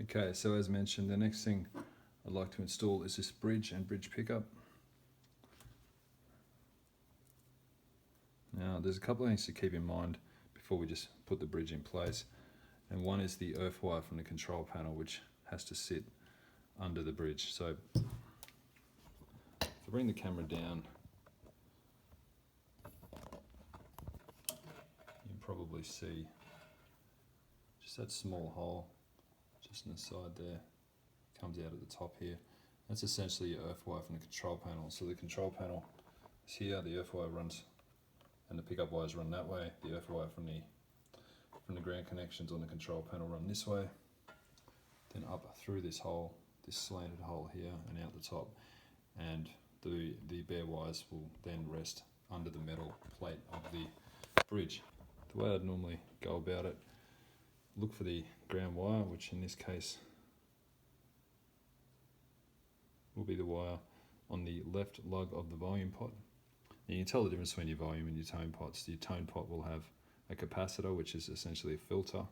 Okay, so as mentioned, the next thing I'd like to install is this bridge and bridge pickup. Now there's a couple of things to keep in mind before we just put the bridge in place, and one is the earth wire from the control panel, which has to sit under the bridge. So if I bring the camera down, you can probably see just that small hole just in the side there, comes out at the top here. That's essentially your earth wire from the control panel. So the control panel is here, the earth wire runs, and the pickup wires run that way. The earth wire from the ground connections on the control panel run this way, then up through this hole, this slanted hole here, and out the top, and the bare wires will then rest under the metal plate of the bridge. The way I'd normally go about it, look for the ground wire, which in this case will be the wire on the left lug of the volume pot. Now you can tell the difference between your volume and your tone pots. Your tone pot will have a capacitor, which is essentially a filter,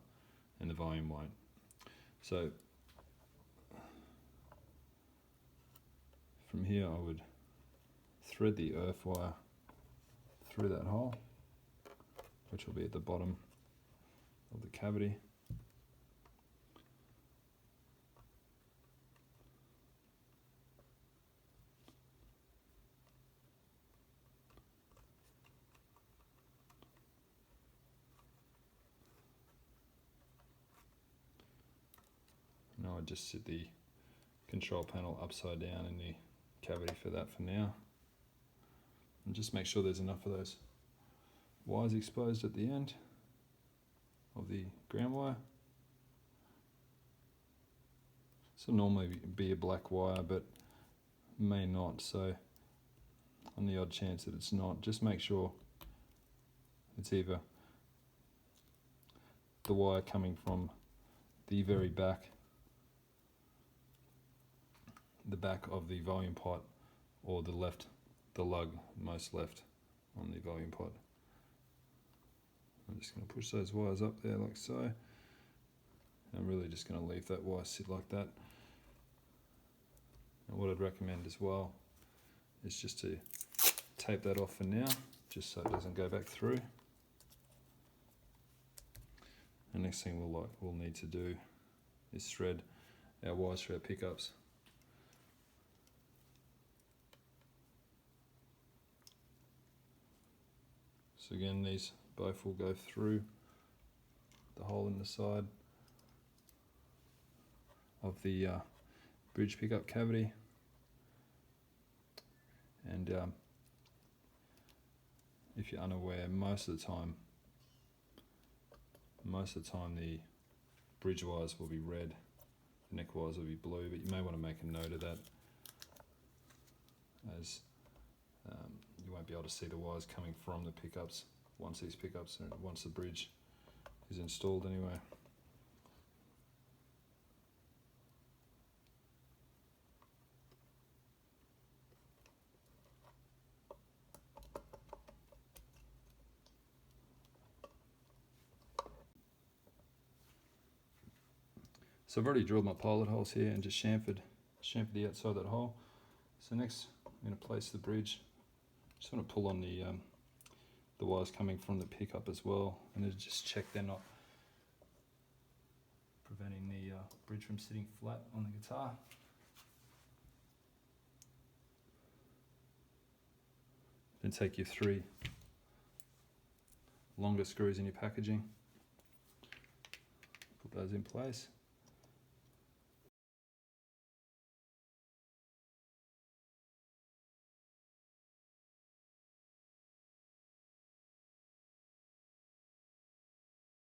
and the volume won't. So from here I would thread the earth wire through that hole, which will be at the bottom of the cavity. Now I just sit the control panel upside down in the cavity for that for now, and just make sure there's enough of those wires exposed at the end of the ground wire. So normally be a black wire, but may not, so on the odd chance that it's not, just make sure it's either the wire coming from the very back, the back of the volume pot, or the lug most left on the volume pot. I'm just going to push those wires up there like so. I'm really just going to leave that wire sit like that. And what I'd recommend as well is just to tape that off for now, just so it doesn't go back through. The next thing we'll need to do is thread our wires for our pickups. So again, these both will go through the hole in the side of the bridge pickup cavity, and if you're unaware, most of the time the bridge wires will be red, the neck wires will be blue, but you may want to make a note of that, as you won't be able to see the wires coming from the pickups once the bridge is installed anyway. So I've already drilled my pilot holes here and just chamfered the outside of that hole. So next I'm going to place the bridge. Just want to pull on the wires coming from the pickup as well, and then just check they're not preventing the bridge from sitting flat on the guitar. Then take your 3 longer screws in your packaging, put those in place.